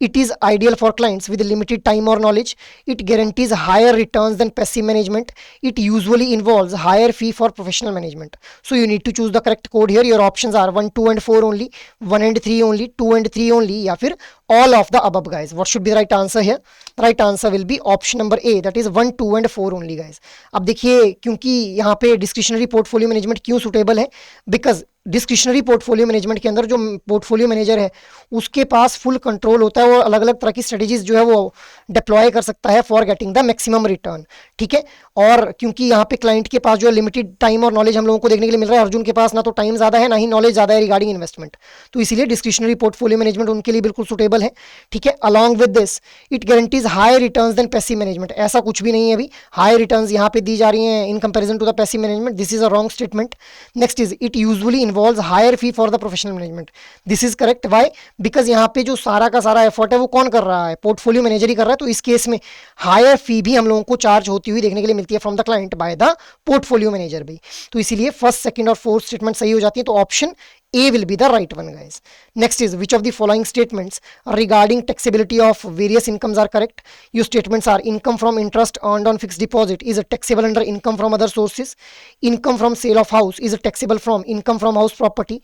A: It is ideal for clients with limited time or knowledge. It guarantees higher returns than passive management. It usually involves higher fee for professional management. So you need to choose the correct code here. Your options are 1, 2 and 4 only, 1 and 3 only, 2 and 3 only, या फिर all of the above, guys. What should be the right answer here? The right answer will be option number A, that is 1, 2 and 4 only, guys. अब देखिए, क्योंकि यहाँ पे discretionary portfolio management क्यों suitable है? Because discretionary portfolio management के अंदर जो पोर्टफोलियो मैनेजर है उसके पास फुल कंट्रोल होता है, वो अलग अलग तरह की स्ट्रेटेजीज जो है वो डिप्लॉय कर सकता है for getting the maximum return, ठीक है। और क्योंकि यहाँ पे क्लाइंट के पास जो है लिमिटेड टाइम और नॉलेज हम लोगों को देखने के लिए मिल रहा है, अर्जुन के पास ना तो टाइम ज़्यादा है ना ही नॉलेज ज़्यादा है रिगार्डिंग इन्वेस्टमेंट, तो इसीलिए डिस्क्रिशनरी पोर्टफोलियो मैनेजमेंट उनके लिए बिल्कुल सुटेबल है, ठीक है। Along with this it guarantees high returns than passive management, ऐसा कुछ भी नहीं है अभी, हाई रिटर्न्स यहाँ पे दी जा रही हैं in comparison to the passive management, this is a wrong statement. Next is it usually involves higher fee for the professional management, this is correct. Why? Because यहाँ पे जो सारा का सारा एफर्ट है वो कौन कर रहा है? पोर्टफोलियो मैनेजर ही कर रहा है, तो इस केस में हायर फी भी हम लोगों को चार्ज होती हुई देखने के लिए मिलती है from the client by the portfolio manager भी, तो इसीलिए फर्स्ट, सेकंड और फोर्थ स्टेटमेंट सही हो जाती है, तो option A will be the right one, guys. Next is which of the following statements regarding taxability of various incomes are correct? Your statements are: income from interest earned on fixed deposit is taxable under income from other sources. Income from sale of house is taxable from income from house property.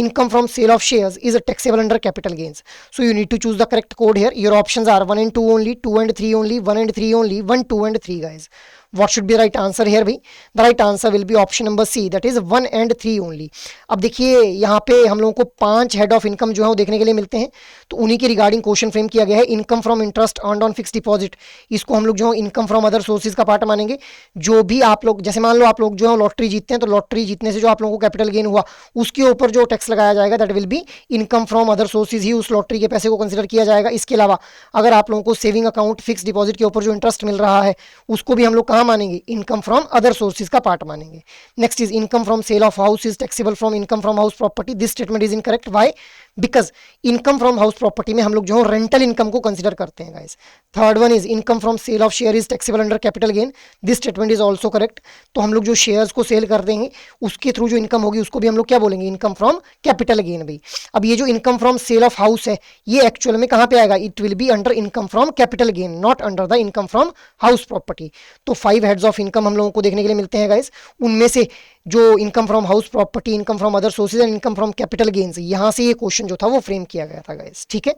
A: Income from sale of shares is taxable under capital gains. So you need to choose the correct code here. Your options are 1 and 2 only, 2 and 3 only, 1 and 3 only, 1, 2 and 3, guys. What should be the right answer here भाई? The right answer will be option number C, that is 1 and 3 only. अब देखिए यहाँ पे हम लोगों को 5 head of income जो है वो देखने के लिए मिलते हैं, तो उन्हीं के रिगार्डिंग क्वेश्चन फ्रेम किया गया है। Income from interest earned on fix deposit, इसको हम लोग जो है इनकम फ्रॉम अदर सोर्सेज का पार्ट मानेंगे। जो भी आप लोग, जैसे मान लो आप लोग जो है लॉटरी जीतते हैं, तो लॉटरी जीतने से जो आप लोगों को कैपिटल गेन हुआ उसके ऊपर जो टैक्स लगाया जाएगा that will be income from other sources ही उस लॉटरी के पैसे को कंसिडर किया जाएगा। इसके अलावा अगर आप लोगों को सेविंग अकाउंट फिक्स डिपॉजिट के ऊपर जो इंटरेस्ट मिल रहा है उसको भी हम लोग कहाँ मानेंगे? इनकम फ्रॉम अदर सोर्सेज का पार्ट मानेंगे। Next is income from sale of house is taxable from income from house property, this statement is incorrect. Why? Because income from house property में हम लोग जो है रेंटल इनकम को consider करते हैं, guys. Third one is income from sale of share is taxable under capital gain, this statement is also correct. तो हम लोग जो शेयर्स को सेल कर देंगे उसके थ्रू जो इनकम होगी उसको भी हम लोग क्या बोलेंगे? इनकम फ्रॉम कैपिटल गेन भी। अब ये जो income from sale of house है ये एक्चुअल में कहाँ पे आएगा? It will be under income from capital gain, not under the income from house property. तो 5 हेड्स ऑफ इनकम हम लोगों को देखने के लिए मिलते हैं, गाइस। उनमें से जो income from house property, income from other sources and income from capital gains, यहां से ये क्वेश्चन जो था वो फ्रेम किया गया था, गाइस, ठीक है।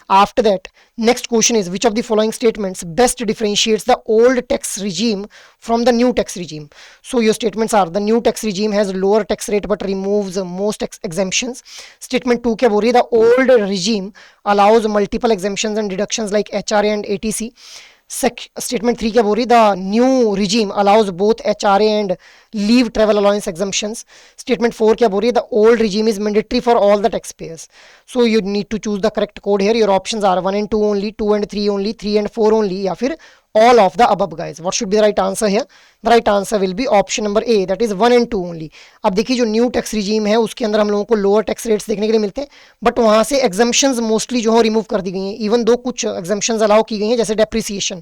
A: After that next question is which of the following statements best differentiates the old tax regime from the new tax regime? So your statements are: the new tax regime has lower tax rate but removes most exemptions. Statement 2 क्या बोल रही है? The old regime allows multiple exemptions and deductions like HRA and ATC. Statement 3 क्या बोल रही? The new regime allows both HRA and leave travel allowance exemptions. Statement 4 क्या बोल रही है? The old regime is mandatory for all the tax payers. So you need to choose the correct code here. Your options are 1 and 2 only, 2 and 3 only, 3 and 4 only, या फिर all of the above, guys. What should be the right answer here? The right answer will be option number A, that is 1 and 2 only. अब देखिए जो new tax regime है उसके अंदर हम लोगों को लोअर टैक्स रेट्स देखने के लिए मिलते हैं, बट वहां से एग्जम्पशंस मोस्टली जो है रिमूव कर दी गई हैं, इवन दो कुछ एग्जम्पशंस अलाउ की गई हैं जैसे डेप्रिसिएशन,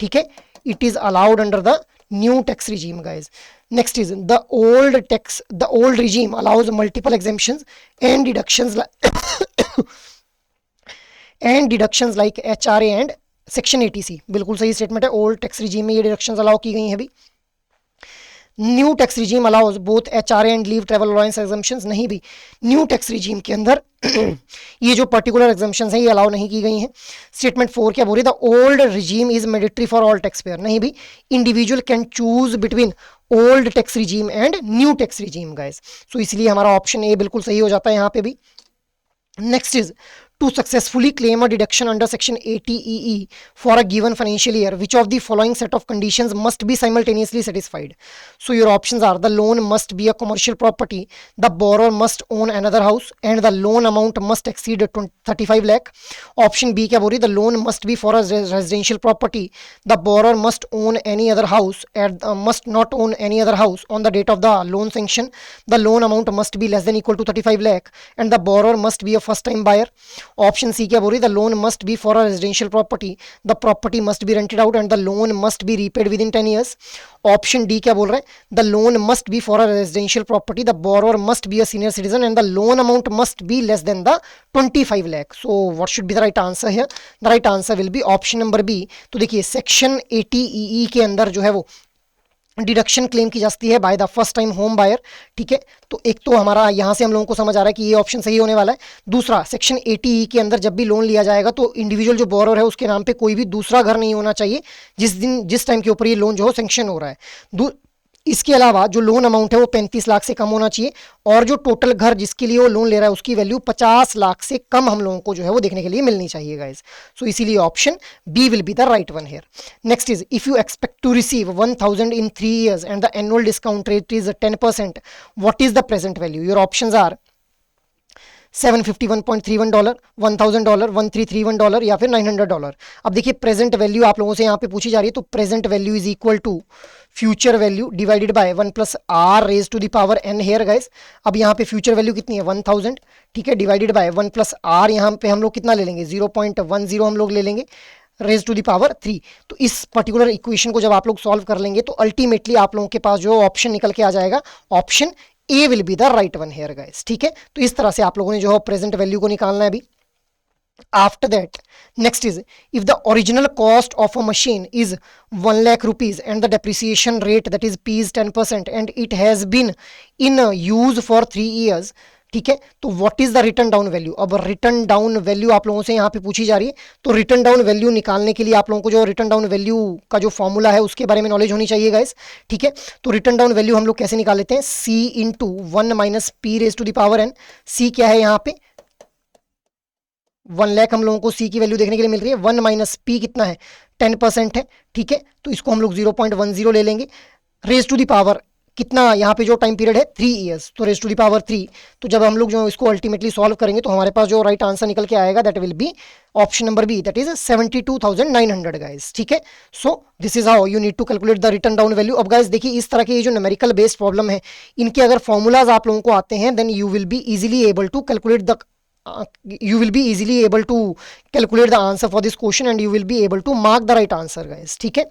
A: ठीक है, it is allowed under the new tax regime, guys. Next is the old regime allows multiple exemptions and deductions like HRA and section 80C. बिल्कुल सही स्टेटमेंट है. ओल्ड टैक्स रिजीम में ये डिडक्शंस अलाउ की गई हैं. अभी new tax regime allows both HRA and leave travel allowance exemptions. नहीं भी न्यू टैक्स रिजीम के अंदर ये जो पर्टिकुलर एग्जम्पशंस हैं ये अलाउ नहीं की गई हैं. स्टेटमेंट 4 क्या बोल रही है? The old regime is mandatory for all tax payer. नहीं भी individual can choose between old tax regime and new tax regime, guys. So इसलिए हमारा ऑप्शन ए बिल्कुल सही हो जाता है यहाँ पे भी. Next is to successfully claim a deduction under section 80EE for a given financial year, which of the following set of conditions must be simultaneously satisfied? So your options are: the loan must be a commercial property, the borrower must own another house, and the loan amount must exceed 35 lakh. Option B क्या बोल रही है? The loan must be for a residential property, the borrower must own any other house and must not own any other house on the date of the loan sanction, the loan amount must be less than equal to 35 lakh, and the borrower must be a first time buyer. Option C क्या बोल रही है? The loan must be for a residential property, the property must be rented out and the loan must be repaid within 10 years. Option D क्या बोल रहा है? The loan must be for a residential property, the borrower must be a senior citizen and the loan amount must be less than the 25 lakh. So what should be the right answer here? The right answer will be option number B. तो देखिए section 80EE के अंदर जो है वो deduction claim की जाती है by the first time home buyer. ठीक है, तो एक तो हमारा यहाँ से हम लोगों को समझ आ रहा है कि ये ऑप्शन सही होने वाला है. दूसरा, सेक्शन 80E के अंदर जब भी लोन लिया जाएगा तो इंडिविजुअल जो बोरोवर है उसके नाम पे कोई भी दूसरा घर नहीं होना चाहिए जिस टाइम के ऊपर ये लोन जो हो सैंक्शन हो रहा है. इसके अलावा जो लोन अमाउंट है वो 35 लाख से कम होना चाहिए और जो टोटल घर जिसके लिए वो लोन ले रहा है उसकी वैल्यू 50 लाख से कम हम लोगों को जो है वो देखने के लिए मिलनी चाहिए गाइस. सो इसीलिए option B will be the right one here. Next is, if you expect to receive 1000 in 3 years and the annual discount rate is 10%, what is the present value? Your options are $751.31, $1000, $1331 या फिर $900. अब देखिए present value आप लोगों से यहाँ पे पूछी जा रही है, तो present value is equal to future value divided by 1 + r raise to the power n here guys. अब यहाँ पे फ्यूचर वैल्यू कितनी है? 1000. ठीक है, डिवाइडेड बाय 1 + r यहाँ पे हम लोग कितना ले लेंगे? 0.10 हम लोग ले लेंगे रेज टू द पावर 3. तो इस पर्टिकुलर इक्वेशन को जब आप लोग सॉल्व कर लेंगे तो अल्टीमेटली आप लोगों के पास जो ऑप्शन निकल के आ जाएगा, option A will be the right one hair guys. ठीक है, तो इस तरह से आप लोगों ने जो है प्रेजेंट वैल्यू को निकालना है अभी. After that, next is, if the original cost of a machine is 1 lakh rupees and the depreciation rate that is P is 10% and it has been in use for 3 years, ठीक है, तो what is the return down value? अब return down value आप लोगों से यहाँ पे पूछी जा रही है, तो रिटर्न डाउन वैल्यू निकालने के लिए आप लोगों को जो रिटर्न डाउन वैल्यू का जो फॉर्मूला है उसके बारे में नॉलेज होनी चाहिए गाइस. ठीक है, तो रिटर्न डाउन वैल्यू हम लोग कैसे निकाल लेते हैं? C into 1 - P raise to the power n. C क्या है यहाँ पे? 1 लाख हम लोगों को C की वैल्यू देखने के लिए मिल रही है. 1 - P कितना है? 10% है. ठीक है, तो इसको हम लोग 0.10 ले लेंगे. रेज टू द पावर कितना यहाँ पे जो टाइम पीरियड है 3 years, तो रेज टू द पावर 3. तो जब हम लोग जो इसको अल्टीमेटली सॉल्व करेंगे तो हमारे पास जो राइट आंसर निकल के आएगा that will be option number B, that is 72,900 guys. ठीक है, so this is how you need to calculate the return down value. अब गाइस देखिए इस तरह के ये जो न्यूमेरिकल बेस्ड प्रॉब्लम है इनके अगर फॉर्मूलाज आप लोगों को आते हैं then you will be easily able to calculate the the answer for this question and you will be able to mark the right answer guys. ठीक है,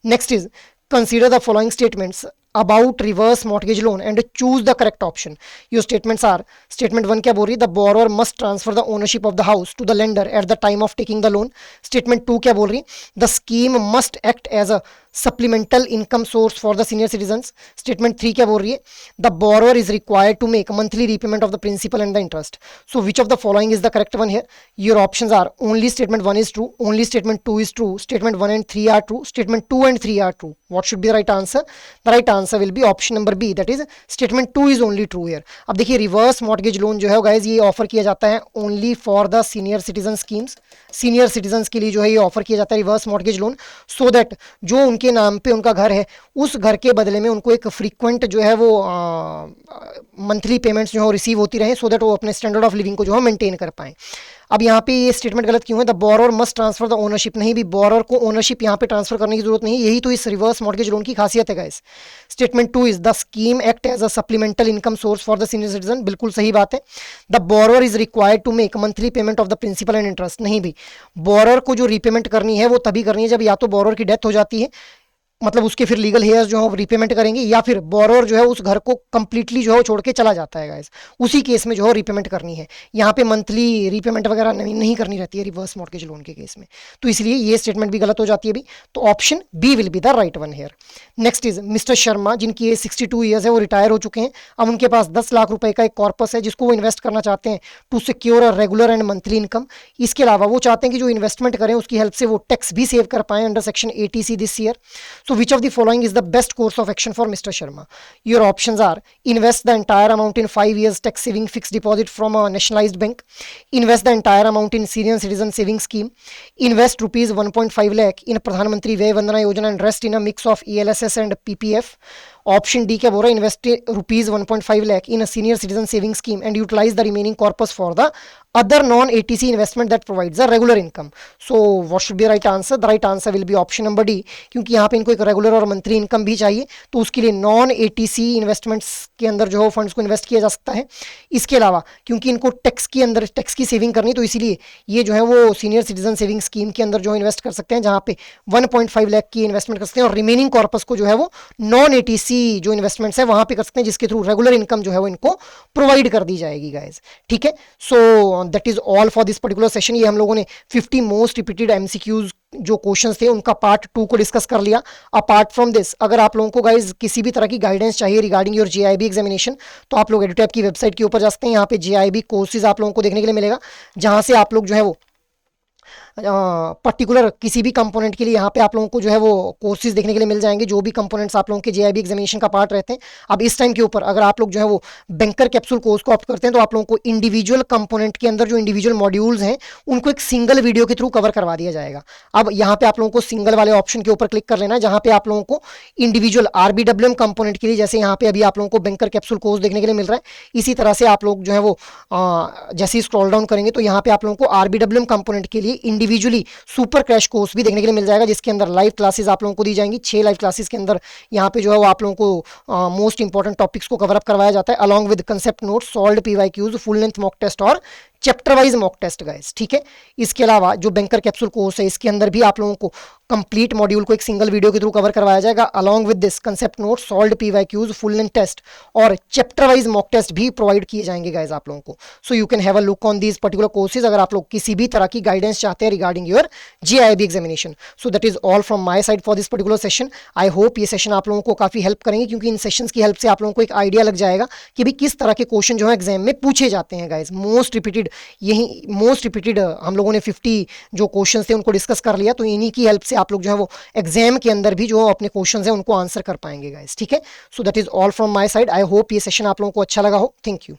A: next is, consider the following statements about reverse mortgage loan and choose the correct option. Your statements are, statement 1 क्या बोल रही है? The borrower must transfer the ownership of the house to the lender at the time of taking the loan. Statement 2 क्या बोल रही है? The scheme must act as a supplemental income source for the senior citizens. Statement 3 क्या बोल रही है? The borrower is required to make monthly repayment of the principal and the interest. So which of the following is the correct one here? Your options are, only statement 1 is true, only statement 2 is true, statement 1 and 3 are true, statement 2 and 3 are true. What should be the right answer? The right answer will be option number B, that is statement 2 is only true here. अब देखिए reverse mortgage loan जो है guys ये offer किया जाता है only for the senior citizen schemes. Senior citizen के लिए जो है ये ऑफर किया जाता है reverse mortgage loan, so that जो उनके नाम पे उनका घर है उस घर के बदले में उनको एक फ्रीक्वेंट जो है वो मंथली पेमेंट्स जो है रिसीव होती रहे, सो दैट वो अपने स्टैंडर्ड ऑफ लिविंग को जो है मेंटेन कर पाएं. अब यहाँ पे ये स्टेटमेंट गलत क्यों है? The borrower must transfer the ownership. नहीं भी, बोरोवर को ओनरशिप यहाँ पे ट्रांसफर करने की जरूरत नहीं, यही तो इस रिवर्स मॉर्गेज लोन की खासियत है guys. Statement 2 is, the scheme act as a supplemental income source for the senior citizen. बिल्कुल सही बात है. The borrower is required to make monthly payment of the principal and interest. नहीं भी, borrower को जो रीपेमेंट करनी है वो तभी करनी है जब या तो बोरोवर की डेथ हो जाती है, मतलब उसके फिर लीगल हेयर्स जो है रीपेमेंट करेंगे, या फिर बोरोवर जो है उस घर को कंप्लीटली जो है छोड़ के चला जाता है गाइस, उसी केस में जो है रीपेमेंट करनी है. यहाँ पे मंथली रीपेमेंट वगैरह नहीं करनी रहती है रिवर्स मॉर्गेज लोन के केस में, तो इसलिए ये स्टेटमेंट भी गलत हो जाती है अभी. तो option B will be the right one here. Next is, mister Sharma जिनकी एज 62 ईयर्स है, वो रिटायर हो चुके हैं. अब उनके पास 10 लाख रुपए का एक कॉर्पस है जिसको वो इन्वेस्ट करना चाहते हैं to secure a regular and monthly income. इसके अलावा वो चाहते हैं कि जो इन्वेस्टमेंट करें उसकी हेल्प से वो टैक्स भी सेव कर पाए under section 80C this year. So which of the following is the best course of action for Mr. Sharma? Your options are: invest the entire amount in 5 years tax saving fixed deposit from a nationalized bank, invest the entire amount in senior citizen saving scheme, invest rupees 1.5 lakh in Pradhan Mantri Vyay Vandana Yojana and rest in a mix of ELSS and PPF. Option D क्या बोल रहा है, invest rupees 1.5 lakh in a senior citizen saving scheme and utilise the remaining corpus for the other non-ATC investment that provides a regular income. So what should be right answer? The right answer will be option number D, क्योंकि यहाँ पे इनको एक regular और monthly income भी चाहिए, तो उसके लिए नॉन ATC इन्वेस्टमेंट्स के अंदर जो है फंड्स को इन्वेस्ट किया जा सकता है. इसके अलावा क्योंकि इनको टैक्स के अंदर टैक्स की सेविंग करनी, तो इसीलिए ये जो है वो सीनियर सिटीजन सेविंग स्कीम के अंदर जो इन्वेस्ट कर सकते हैं, जहाँ पे 1.5 लाख की इन्वेस्टमेंट कर सकते हैं और रिमेनिंग कॉर्पस को जो है वो नॉन ATC जो इन्वेस्टमेंट्स है वहाँ पे कर सकते हैं, जिसके थ्रू रेगुलर इनकम जो है वो इनको प्रोवाइड कर दी जाएगी गाइज. ठीक है, सो that is all for this particular session. ये हम लोगों ने 50 मोस्ट रिपीटेड MCQs जो क्वेश्चंस थे उनका पार्ट 2 को डिस्कस कर लिया. अपार्ट फ्रॉम दिस, अगर आप लोगों को गाइज किसी भी तरह की गाइडेंस चाहिए रिगार्डिंग योर JIB एग्जामिनेशन, तो आप लोग एडुटैब की वेबसाइट के ऊपर जा सकते हैं. यहाँ पे JIB कोर्सेज आप लोगों को देखने के लिए मिलेगा, जहाँ से आप लोग जो है वो पर्टिकुलर किसी भी कंपोनेंट के लिए यहाँ पे आप लोगों को जो है वो कोर्सेज देखने के लिए मिल जाएंगे, जो भी कंपोनेंट्स आप लोगों के JIB एग्जामिनेशन का पार्ट रहते हैं. अब इस टाइम के ऊपर अगर आप लोग जो है वो बैंकर कैप्सूल कोर्स को ऑप्ट करते हैं, तो आप लोगों को इंडिविजुअल कंपोनेंट के अंदर जो इंडिविजुअल मॉड्यूल्स हैं उनको एक सिंगल वीडियो के थ्रू कवर करवा दिया जाएगा. अब यहाँ पे आप लोगों को सिंगल वाले ऑप्शन के ऊपर क्लिक कर लेना है, जहाँ पे आप लोगों को इंडिविजुअल RBWM कंपोनेंट के लिए, जैसे यहाँ पे अभी आप लोगों को बैंकर कैप्सूल कोर्स देखने के लिए मिल रहा है, इसी तरह से आप लोग जो है वो जैसे ही स्क्रॉल डाउन करेंगे तो यहाँ पे आप लोगों को RBWM कंपोनेंट के लिए इंडिविजुअली सुपर क्रैश कोर्स भी देखने के लिए मिल जाएगा, जिसके अंदर लाइव क्लासेस आप लोगों को दी जाएंगी. 6 लाइव क्लासेस के अंदर यहाँ पे जो है वो आप लोगों को मोस्ट इंपॉर्टेंट टॉपिक्स को कवर अप करवाया जाता है, along with concept notes, solved PYQs, full length mock test और chapter wise mock test guys. ठीक है, इसके अलावा जो बैंकर कैप्सूल कोर्स है इसके अंदर भी आप लोगों को कंप्लीट मॉड्यूल को एक सिंगल वीडियो के थ्रू कवर करवाया जाएगा, along with this concept note, solved PYQs, full length test और चैप्टर वाइज मॉक टेस्ट भी प्रोवाइड किए जाएंगे गाइस आप लोगों को. So you can have a look on these particular courses अगर आप लोग किसी भी तरह की गाइडेंस चाहते हैं regarding your JIB examination. So that is all from my side for this particular session. I hope ये सेशन आप लोगों को काफी हेल्प करेंगे, क्योंकि इन सेशंस की हेल्प से आप लोगों को एक आइडिया लग जाएगा कि भाई किस तरह के क्वेश्चन जो है एग्जाम में पूछे जाते हैं गाइस. मोस्ट रिपीटेड हम लोगों ने 50 जो क्वेश्चंस थे उनको डिस्कस कर लिया, तो इन्हीं की हेल्प से आप लोग जो है वो एग्जाम के अंदर भी जो अपने क्वेश्चंस हैं उनको आंसर कर पाएंगे गाइस. ठीक है, सो that is all from my side. I hope ये सेशन आप लोगों को अच्छा लगा हो. Thank you.